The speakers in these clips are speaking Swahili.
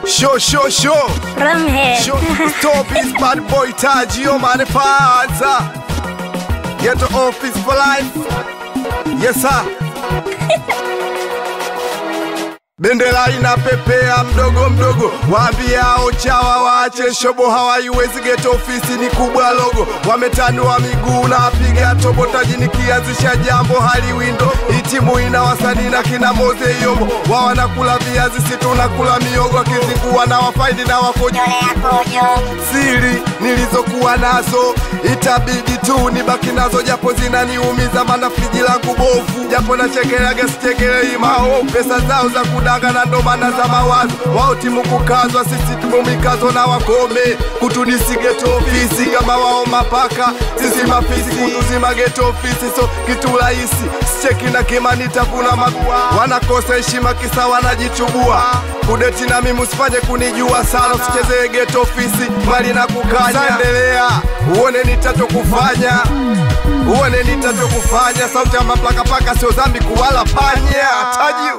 Show From here. Stop his bad boy Tajio Manifaza. Get to office for life. Yes sir. Bendera inapepea mdogo mdogo, waambia ochawa waache shobo, hawaiwezi get ofisi ni kubwa logo. Wametanua miguu na piga tobo, tajini kianzisha jambo hali windo. Itimu ina wasanii na kina Moze Yobo, wao wanakula viazi sisi tunakula miogo, kizingua na wafaidi na wakojo. Siri nilizokuwa nazo itabidi tu nibaki nazo, japo zinaniumiza maana friji langu bovu, japo nachekelea gasichekelei mao pesa zao za kudaga na ndo maana za mawazo. Wao timu kukazwa, sisi timu mikazo na wakome kutudisi geto ofisi kama wao mapaka, sisi mafisi kutuzima geto ofisi. So kitu rahisi cheki na kimanita kuna magua, wanakosa heshima kisa wanajichubua. Kudeti na mimi usifanye kunijua sana, usicheze geto ofisi mali na kukanya. Endelea uone nitachokufanya, uone nitachokufanya. Sauti ya maplaka paka sio dhambi kuwala panya. Taji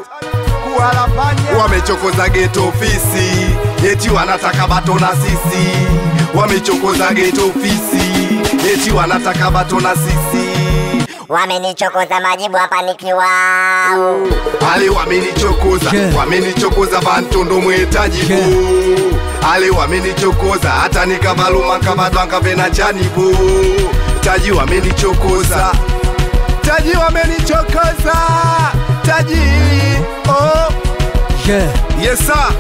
kuwala panya. Wamechokoza geto ofisi eti wanataka bato na sisi. Wamechokoza geto ofisi eti wanataka bato na sisi. Wamenichokoza majibu hapa nikiwa Ale wamenichokoza, wamenichokoza bantondo mwetaji Ale wamenichokoza, hata nikabaluma kabadwanga vena chanibu. Taji wamenichokoza, taji wamenichokoza, taji oh yes sir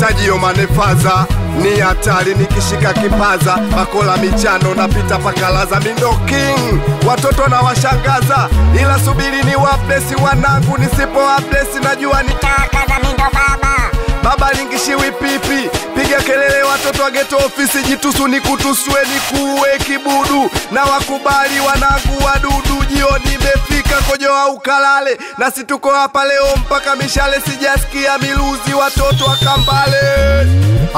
Taji yo Manifaza ni hatari nikishika kipaza, makola michano napita pakalaza. Mindo king watoto na washangaza, ila subiri ni wablesi wanangu, nisipo wablesi najua nitakaza. Mindo baba lingishiwi pipi, piga kelele watoto wa geto ofisi, jitusu nikutusue nikuwe kibudu, na wakubali wanangu wadudu. Jioni imefika kojoa ukalale, na situko hapa leo mpaka mishale, sijasikia miluzi watoto wa Kambale.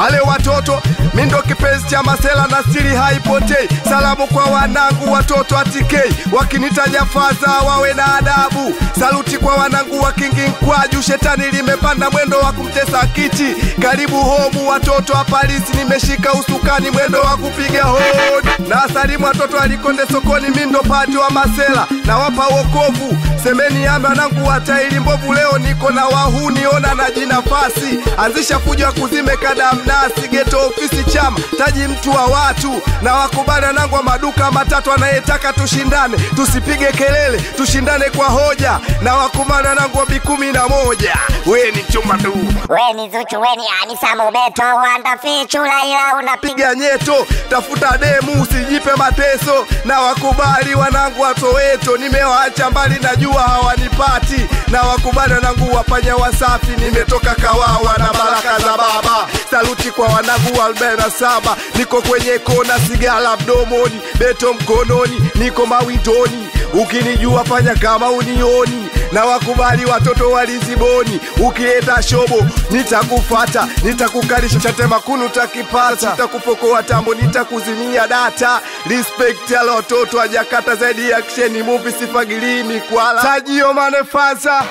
Ale watoto mindo kipenzi cha masela na siri haipotei. Salamu kwa wanangu watoto atikei, wakinitaja faza wawe na adabu. Saluti kwa wanangu wa Kingi Nkwaju, shetani limepanda mwendo wa kumtesa kiti. Karibu homu watoto wa Palisi, nimeshika usukani mwendo wa kupiga hodi. Na salimu watoto alikonde sokoni, mindo pati wa masela na wapa wokovu. Semeni yame wanangu wataili mbovu, leo niko na wahuni ona na jinafasi. Anzisha fujo ya kuzime kadamnasi, geto ofisi chama taji mtu wa watu, na wakubali wanangu wa maduka matatu, anayetaka tushindane tusipige kelele, tushindane kwa hoja. Na wakubali wanangu wa B11, we ni chuma tu, we ni Zuchu, we ni Anisa Mobeto, wanda fichula ila unapiga nyeto. Tafuta demu usijipe mateso, na wakubali wanangu wa Soweto, nimewaacha mbali najua hawanipati. Na wakubali wanangu wapanya wasafi, nimetoka Kawawa na baraka za baba. Saluti kwa wanangu wa 47, niko kwenye kona sigala mdomoni, beto mkononi, niko mawindoni. Ukinijua fanya kama unioni, na wakubali watoto waliziboni. Ukienda shobo nitakufata, nitakukalisha chatema kunu takipata, nitakupokoa tambo, nitakuzimia data. Respect ya watoto wa Jakarta, zaidi action movie sifagilini kwala. Taji yo Manifaza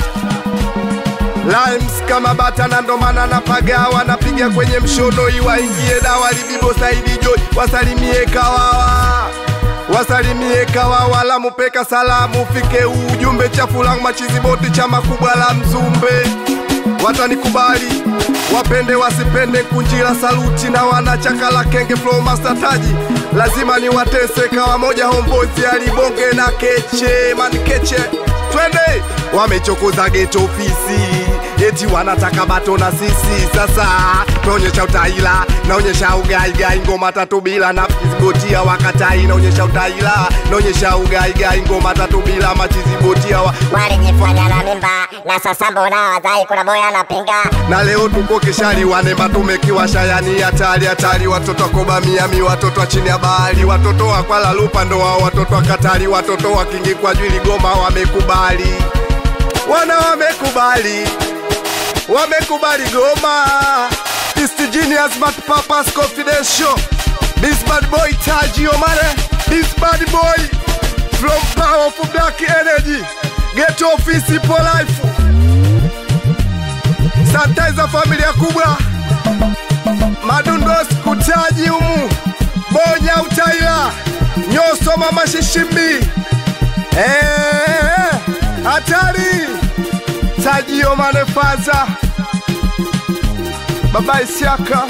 Limes kama bata na ndo maana napagawa, napiga kwenye mshono iwaingie dawa. Libibo Saidi Joy wasalimie Kawawa, wasalimie Kawawa. Lamu peka salamu fike ujumbe, chafu langu machizi boti chama kubwa la Mzumbe. Watanikubali wapende wasipende, kunjila saluti na wanachakala kenge flow master Taji. Lazima ni watese kawa moja homeboys alibonge na keche man keche. Twende wamechokoza geto ofisi eti wanataka bato na sisi. Sasa naonyesha utaila, naonyesha ugai ngoma tatu bila na machizibotia wakatai. Naonyesha utaila, naonyesha ugai ngoma tatu bila machizibotia walijifanya na mimba, na sasa mbona wazai kuna boya anapinga. Na leo tuko kishari wanemba tumekiwasha, yani hatari. Watoto koba Miami, watoto chini ya bahari, watoto wa Kuala Lumpur ndo wao, watoto wa Katari, watoto wa Kingi Nkwaju Goma wamekubali. Wana wamekubali Goma. This the genius but purpose confidential. This bad boy Taji yo Mane, this bad boy from powerful black energy. Get office for life. Sanitizer familia kubwa, Madundos kutaji umu, Bonya utaila, Nyoso mama shishimbi, hatari, Tajio manefaza, Baba Isiaka.